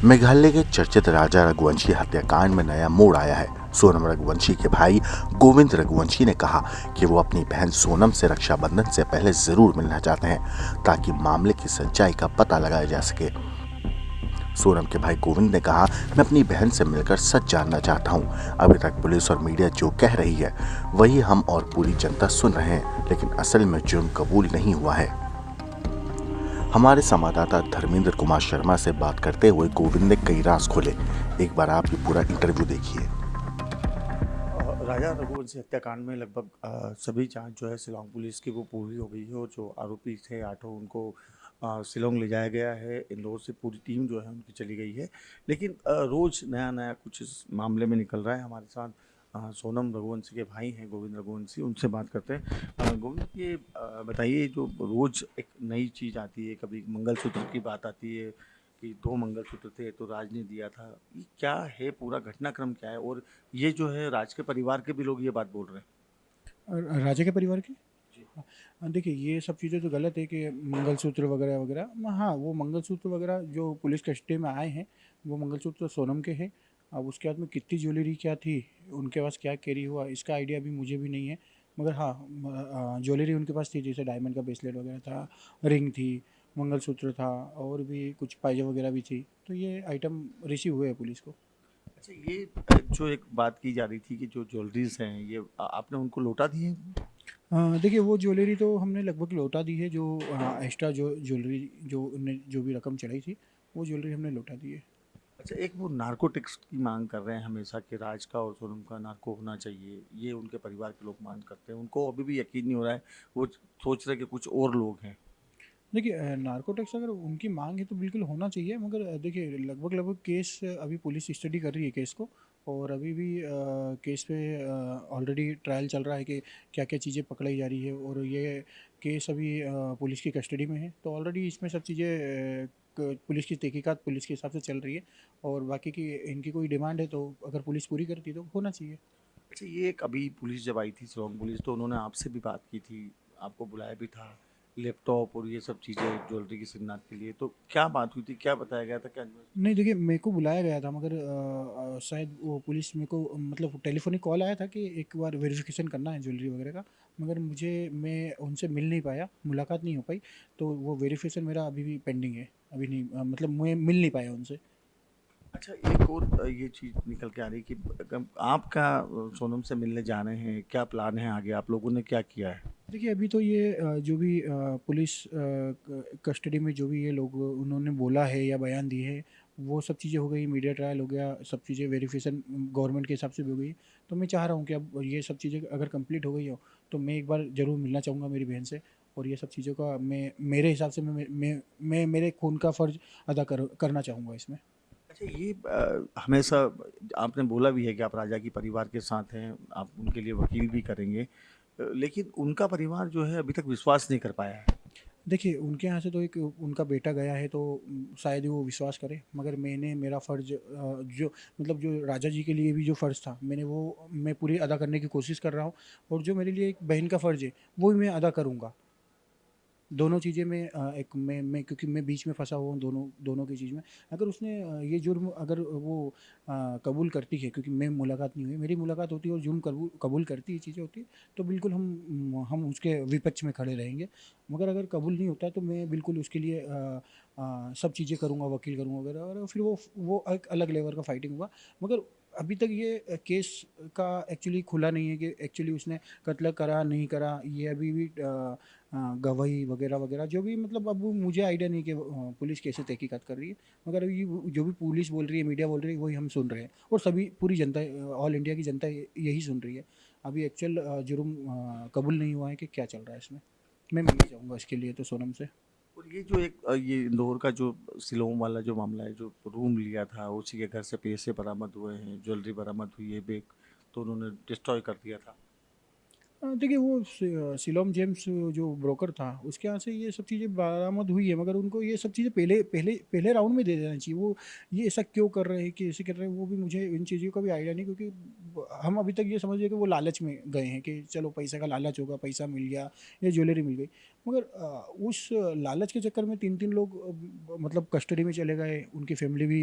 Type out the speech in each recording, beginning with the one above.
मेघालय के चर्चित राजा रघुवंशी हत्याकांड में नया मोड़ आया है। सोनम रघुवंशी के भाई गोविंद रघुवंशी ने कहा कि वो अपनी बहन सोनम से रक्षाबंधन से पहले जरूर मिलना चाहते हैं ताकि मामले की सच्चाई का पता लगाया जा सके। सोनम के भाई गोविंद ने कहा, मैं अपनी बहन से मिलकर सच जानना चाहता हूँ। अभी तक पुलिस और मीडिया जो कह रही है वही हम और पूरी जनता सुन रहे हैं, लेकिन असल में जुर्म कबूल नहीं हुआ है। हमारे संवाददाता धर्मेंद्र कुमार शर्मा से बात करते हुए गोविंद ने कई राज खोले। एक बार आप ये पूरा इंटरव्यू देखिए। राजा रघुवंशी हत्याकांड में लगभग सभी जांच जो है शिलोंग पुलिस की वो पूरी हो गई है और जो आरोपी थे आठों उनको शिलोंग ले जाया गया है। इंदौर से पूरी टीम जो है उनकी चली गई है। लेकिन रोज़ नया नया कुछ इस मामले में निकल रहा है। हमारे साथ सोनम रघुवंशी के भाई हैं गोविंद रघुवंशी, उनसे बात करते हैं। गोविंद, ये बताइए, जो रोज़ एक नई चीज़ आती है, कभी मंगलसूत्र की बात आती है कि 2 मंगलसूत्र थे तो राज ने दिया था। ये क्या है, पूरा घटनाक्रम क्या है? और ये जो है राज के परिवार के भी लोग ये बात बोल रहे हैं। राजा के परिवार की। जी। देखिए, ये सब चीज़ें तो गलत है कि मंगलसूत्र वगैरह वगैरह। हाँ, वो मंगलसूत्र वगैरह जो पुलिस कस्टडी में आए हैं, वो मंगलसूत्र तो सोनम के हैं। अब उसके बाद में कितनी ज्वेलरी क्या थी, उनके पास क्या कैरी हुआ, इसका आइडिया भी मुझे भी नहीं है। मगर हाँ, ज्वेलरी उनके पास थी, जैसे डायमंड का ब्रेसलेट वगैरह था, रिंग थी, मंगलसूत्र था, और भी कुछ पायजेब वगैरह भी थी। तो ये आइटम रिसीव हुए हैं पुलिस को। अच्छा, ये जो एक बात की जा रही थी कि जो ज्वेलरीज हैं ये आपने उनको लौटा दी है? देखिए, वो ज्वेलरी तो हमने लगभग लौटा दी है। जो एक्स्ट्रा जो ज्वेलरी जो उनने जो भी रकम चढ़ाई थी, वो ज्वेलरी हमने लौटा दी है। अच्छा, एक वो नार्कोटिक्स की मांग कर रहे हैं हमेशा कि राज का और सोनम का नार्को होना चाहिए, ये उनके परिवार के लोग मांग करते हैं। उनको अभी भी यकीन नहीं हो रहा है, वो सोच रहे हैं कि कुछ और लोग हैं। देखिए, नार्कोटिक्स अगर उनकी मांग है तो बिल्कुल होना चाहिए। मगर देखिए, लगभग लगभग केस अभी पुलिस स्टडी कर रही है केस को। और अभी भी केस पे ऑलरेडी ट्रायल चल रहा है कि क्या क्या चीज़ें पकड़ाई जा रही है। और ये केस अभी पुलिस की कस्टडी में है, तो ऑलरेडी इसमें सब चीज़ें पुलिस की तहकीकात पुलिस के हिसाब से चल रही है। और बाकी की इनकी कोई डिमांड है तो अगर पुलिस पूरी करती है तो होना चाहिए। अच्छा, ये एक अभी पुलिस जब आई थी शिलोंग पुलिस, तो उन्होंने आपसे भी बात की थी, आपको बुलाया भी था, लैपटॉप और ये सब चीज़ें ज्वेलरी की सिन्नात के लिए। तो क्या बात हुई थी, क्या बताया गया था, क्या? नहीं, देखिए, मेरे को बुलाया गया था, मगर शायद वो पुलिस मेरे को मतलब टेलीफोनिक कॉल आया था कि एक बार वेरिफिकेशन करना है ज्वेलरी वगैरह का। मगर मैं उनसे मिल नहीं पाया, मुलाकात नहीं हो पाई। तो वो वेरिफिकेशन मेरा अभी भी पेंडिंग है। अभी नहीं, मतलब मैं मिल नहीं पाया उनसे। अच्छा, एक और ये चीज़ निकल के आ रही है कि आपका सोनम से मिलने जा रहे हैं, क्या प्लान है आगे, आप लोगों ने क्या किया है? देखिए, अभी तो ये जो भी पुलिस कस्टडी में जो भी ये लोग उन्होंने बोला है या बयान दिए हैं, वो सब चीज़ें हो गई। मीडिया ट्रायल हो गया, सब चीज़ें वेरिफिकेशन गवर्नमेंट के हिसाब से भी हो गई। तो मैं चाह रहा हूँ कि अब ये सब चीज़ें अगर कंप्लीट हो गई हो तो मैं एक बार ज़रूर मिलना चाहूँगा मेरी बहन से। और ये सब चीज़ों का मैं मेरे हिसाब से मैं मेरे खून का फ़र्ज अदा करना चाहूँगा इसमें। अच्छा, ये हमेशा आपने बोला भी है कि आप राजा की परिवार के साथ हैं, आप उनके लिए वकील भी करेंगे। लेकिन उनका परिवार जो है अभी तक विश्वास नहीं कर पाया है। देखिए, उनके यहाँ से तो एक उनका बेटा गया है, तो शायद ही वो विश्वास करे। मगर मैंने मेरा फ़र्ज़ जो मतलब जो राजा जी के लिए भी जो फ़र्ज़ था, मैं पूरी अदा करने की कोशिश कर रहा हूँ। और जो मेरे लिए एक बहन का फ़र्ज़ है, वो भी मैं अदा करूँगा। दोनों चीज़ें में एक मैं क्योंकि मैं बीच में फँसा हुआ हूँ दोनों दोनों की चीज़ में। अगर उसने ये जुर्म अगर वो कबूल करती है, क्योंकि मैं मुलाकात नहीं हुई, मेरी मुलाकात होती है और जुर्म कबूल कबूल करती है, चीज़ें होती है, तो बिल्कुल हम उसके विपक्ष में खड़े रहेंगे। मगर अगर कबूल नहीं होता तो मैं बिल्कुल उसके लिए सब चीज़ें करूँगा, वकील करूँगा वगैरह, और फिर वो एक अलग लेवल का फाइटिंग होगा। मगर अभी तक ये केस का एक्चुअली खुला नहीं है कि एक्चुअली उसने कत्ल करा नहीं करा। ये अभी भी गवाही वगैरह वगैरह जो भी, मतलब अब वो मुझे आइडिया नहीं कि पुलिस कैसे तहकीकात कर रही है। मगर अभी जो भी पुलिस बोल रही है, मीडिया बोल रही है, वही हम सुन रहे हैं। और सभी पूरी जनता, ऑल इंडिया की जनता यही सुन रही है। अभी एक्चुअल जुर्म कबूल नहीं हुआ है कि क्या चल रहा है इसमें। मैं मिलना चाहूँगा इसके लिए तो सोनम से। और ये जो एक ये इंदौर का जो शिलोंग वाला जो मामला है, जो रूम लिया था, उसी के घर से पैसे बरामद हुए हैं, ज्वेलरी बरामद हुई है, बैग तो उन्होंने डिस्ट्रॉय कर दिया था। देखिए, वो सिलोम जेम्स जो ब्रोकर था, उसके यहाँ से ये सब चीज़ें बरामद हुई है। मगर उनको ये सब चीज़ें पहले पहले पहले राउंड में दे देना चाहिए। वो ये ऐसा क्यों कर रहे हैं, कि ऐसे कर रहे हैं, वो भी मुझे इन चीज़ों का भी आइडिया नहीं। क्योंकि हम अभी तक ये समझ रहे कि वो लालच में गए हैं कि चलो पैसे का लालच होगा, पैसा मिल गया या ज्वेलरी मिल गई। मगर उस लालच के चक्कर में 3-3 लोग मतलब कस्टडी में चले गए, उनकी फैमिली भी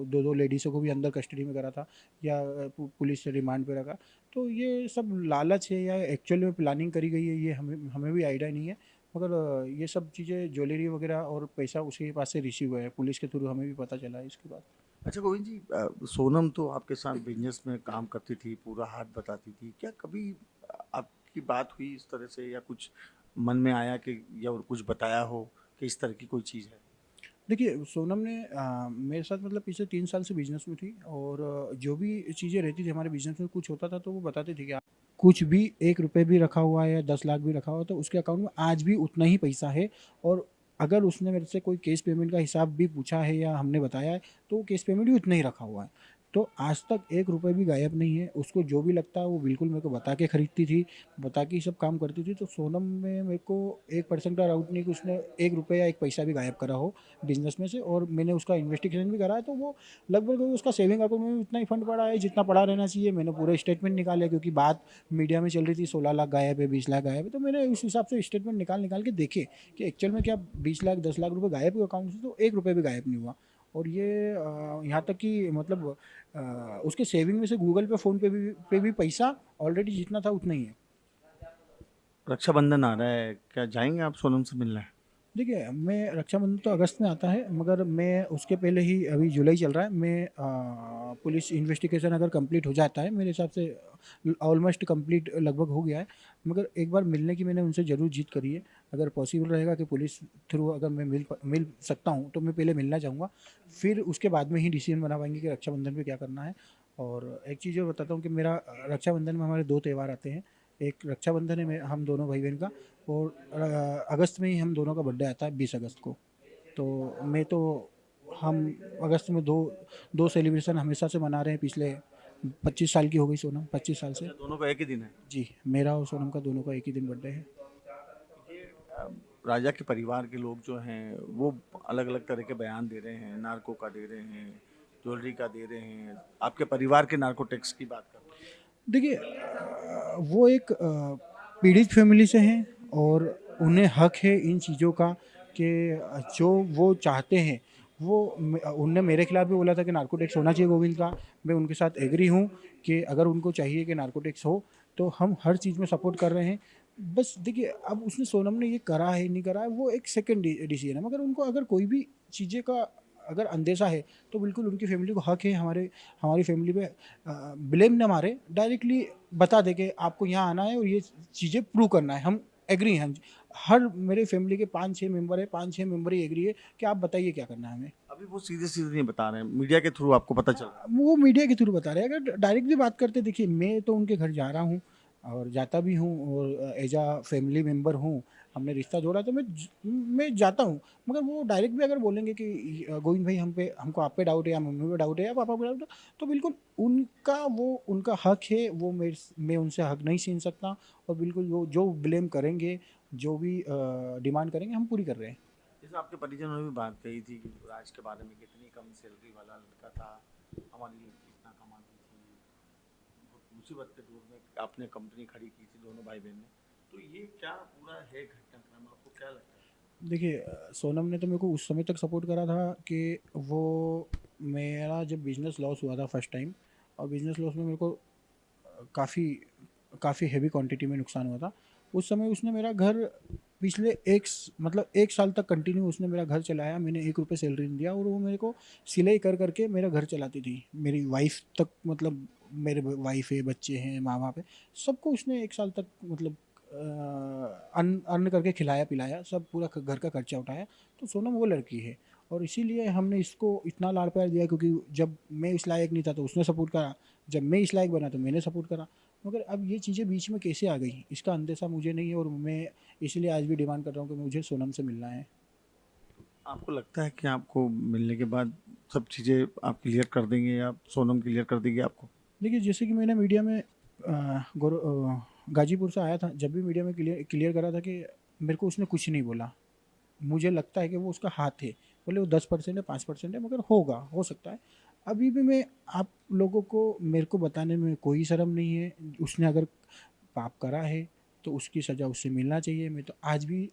2-2 लेडीज़ों को भी अंदर कस्टडी में करा था या पुलिस से रिमांड पे रखा। तो ये सब लालच है या एक्चुअल में प्लानिंग करी गई है, ये हमें हमें भी आइडिया नहीं है। मगर ये सब चीज़ें ज्वेलरी वगैरह और पैसा उसके पास से रिसीव हुआ है, पुलिस के थ्रू हमें भी पता चला है इसके बाद। अच्छा गोविंद जी, सोनम तो आपके साथ बिजनेस में काम करती थी, पूरा हाथ बताती थी। क्या कभी आपकी बात हुई इस तरह से, या कुछ मन में आया कि, या और कुछ बताया हो कि इस तरह की कोई चीज़ है? देखिए, सोनम ने मेरे साथ मतलब पिछले 3 साल से बिज़नेस में थी और जो भी चीज़ें रहती थी हमारे बिज़नेस में, कुछ होता था तो वो बताती थी कि कुछ भी 1 रुपए भी रखा हुआ है या 10 लाख भी रखा हुआ है तो उसके अकाउंट में आज भी उतना ही पैसा है। और अगर उसने मेरे से कोई कैश पेमेंट का हिसाब भी पूछा है या हमने बताया है, तो वो कैश पेमेंट भी उतना ही रखा हुआ है। तो आज तक 1 रुपए भी गायब नहीं है। उसको जो भी लगता है वो बिल्कुल मेरे को बता के खरीदती थी, बता के ही सब काम करती थी। तो सोनम में मेरे को 1% का डाउट नहीं कि उसने 1 रुपए या 1 पैसा भी गायब करा हो बिज़नेस में से। और मैंने उसका इन्वेस्टिगेशन भी करा है, तो वो लगभग उसका सेविंग अकाउंट में भी उतना ही फंड पड़ा है जितना पड़ा रहना चाहिए। मैंने पूरे स्टेटमेंट निकाले, क्योंकि बात मीडिया में चल रही थी 16 लाख गायब है, 20 लाख गायब है। तो मैंने उस हिसाब से स्टेटमेंट निकाल के देखे कि एक्चुअल में क्या 20 लाख 10 लाख रुपए गायब हुए अकाउंट से, तो 1 रुपए भी गायब नहीं हुआ। और ये यहाँ तक कि मतलब उसके सेविंग में से गूगल पे, फ़ोन पे भी पैसा ऑलरेडी जितना था उतना ही है। रक्षाबंधन आ रहा है, क्या जाएँगे आप सोनम से मिलने? देखिए, मैं रक्षाबंधन तो अगस्त में आता है, मगर मैं उसके पहले ही, अभी जुलाई चल रहा है, मैं पुलिस इन्वेस्टिगेशन अगर कंप्लीट हो जाता है, मेरे हिसाब से ऑलमोस्ट कंप्लीट लगभग हो गया है, मगर एक बार मिलने की मैंने उनसे ज़रूर जिद करी है। अगर पॉसिबल रहेगा कि पुलिस थ्रू अगर मैं मिल सकता हूँ, तो मैं पहले मिलना चाहूँगा। फिर उसके बाद में ही डिसीजन बना पाएंगे कि रक्षाबंधन पे क्या करना है। और एक चीज़ और बताता हूँ कि मेरा रक्षाबंधन में हमारे 2 त्यौहार आते हैं। एक रक्षाबंधन है हम दोनों भाई बहन का, और अगस्त में ही हम दोनों का बर्थडे आता है 20 अगस्त को। तो मैं तो हम अगस्त में दो सेलिब्रेशन हमेशा से मना रहे हैं। पिछले 25 साल की हो गई सोनम, 25 साल से। अच्छा, दोनों का एक ही दिन है। जी, मेरा और सोनम का दोनों का एक ही दिन बर्थडे है। अ, राजा के परिवार के लोग जो हैं वो अलग अलग तरह के बयान दे रहे हैं, नार्को का दे रहे हैं, ज्वेलरी का दे रहे हैं, आपके परिवार के नार्को टैक्स की बात कर रहे हैं। देखिए, वो एक पीड़ित फैमिली से हैं और उन्हें हक है इन चीज़ों का कि जो वो चाहते हैं वो उनने मेरे खिलाफ भी बोला था कि नार्कोटिक्स होना चाहिए गोविंद का। मैं उनके साथ एग्री हूँ कि अगर उनको चाहिए कि नार्कोटिक्स हो, तो हम हर चीज़ में सपोर्ट कर रहे हैं। बस देखिए, अब उसने सोनम ने ये करा है नहीं करा है वो एक सेकंड डिसीजन है, मगर उनको अगर कोई भी चीज़ें का अगर अंदेशा है, तो बिल्कुल उनकी फैमिली को हक है हमारी फैमिली पे ब्लेम ना मारे, डायरेक्टली बता दे कि आपको यहाँ आना है और ये चीज़ें प्रूव करना है। हम एग्री हैं। हर मेरे फैमिली के 5-6 मेंबर है, 5-6 मेंबर ही एग्री है कि आप बताइए क्या करना है हमें। अभी वो सीधे सीधे नहीं बता रहे हैं, मीडिया के थ्रू आपको पता चल रहा है। वो मीडिया के थ्रू बता रहे हैं। अगर डायरेक्टली बात करते, देखिए मैं तो उनके घर जा रहा हूँ और जाता भी हूँ और एज अ फैमिली मेम्बर हूँ, हमने रिश्ता जोड़ा तो मैं जाता हूँ। मगर वो डायरेक्ट भी अगर बोलेंगे कि गोविंद भाई हमको आप पे डाउट है या मम्मी पे डाउट है या पापा पे डाउट है, तो बिल्कुल उनका हक है। वो मैं उनसे हक नहीं छीन सकता। और बिल्कुल वो जो ब्लेम करेंगे, जो भी डिमांड करेंगे, हम पूरी कर रहे हैं। जैसे आपके परिजनों ने भी बात कही थी कि राज के बारे में, कितनी कम सैलरी वाला लड़का था, हमारी लड़की इतना कमाती थी, बहुत मुसीबत के दौर में आपने कंपनी खड़ी की थी दोनों भाई बहन ने। तो ये क्या पूरा है घटनाक्रम, आपको क्या लगता है? देखिए, सोनम ने तो मेरे को उस समय तक सपोर्ट करा था कि वो मेरा जब बिज़नेस लॉस हुआ था फर्स्ट टाइम, और बिज़नेस लॉस में मेरे को काफ़ी काफ़ी हेवी क्वांटिटी में नुकसान हुआ था। उस समय उसने मेरा घर पिछले मतलब 1 साल तक कंटिन्यू उसने मेरा घर चलाया। मैंने 1 रुपए सैलरी नहीं दिया और वो मेरे को सिलाई कर के मेरा घर चलाती थी। मेरी वाइफ़ तक, मतलब मेरे वाइफ़ है, बच्चे हैं, माँ-बाप है, सबको उसने 1 साल तक मतलब अर्न करके खिलाया-पिलाया, सब पूरा घर का खर्चा उठाया। तो सोनम वो लड़की है और इसीलिए हमने इसको इतना लाड-प्यार दिया, क्योंकि जब मैं इस लायक नहीं था तो उसने सपोर्ट करा, जब मैं इस लायक बना तो मैंने सपोर्ट करा। मगर अब ये चीज़ें बीच में कैसे आ गई, इसका अंदेशा मुझे नहीं है और मैं इसलिए आज भी डिमांड कर रहा हूँ कि मुझे सोनम से मिलना है। आपको लगता है कि आपको मिलने के बाद सब चीज़ें आप क्लियर कर देंगे, या सोनम क्लियर कर देगी आपको? देखिए, जैसे कि मैंने मीडिया में गाज़ीपुर से आया था, जब भी मीडिया में क्लियर करा था कि मेरे को उसने कुछ नहीं बोला। मुझे लगता है कि वो उसका हाथ है, भले वो 10% है, 5% है, मगर होगा, हो सकता है। अभी भी मैं आप लोगों को, मेरे को बताने में कोई शर्म नहीं है। उसने अगर पाप करा है तो उसकी सज़ा उससे मिलना चाहिए। मैं तो आज भी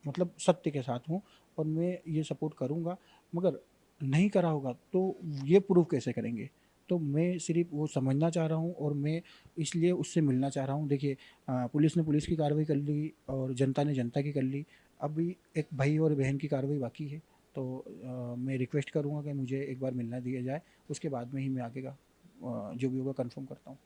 मतलब सत्य के साथ हूँ और मैं ये सपोर्ट करूँगा। मगर नहीं करा होगा तो ये प्रूव कैसे करेंगे? तो मैं सिर्फ़ वो समझना चाह रहा हूँ और मैं इसलिए उससे मिलना चाह रहा हूँ। देखिए पुलिस ने पुलिस की कार्रवाई कर ली और जनता ने जनता की कर ली। अभी एक भाई और बहन की कार्रवाई बाकी है। तो मैं रिक्वेस्ट करूँगा कि मुझे एक बार मिलना दिया जाए, उसके बाद में ही मैं आगे का जो भी होगा कन्फर्म करता हूँ।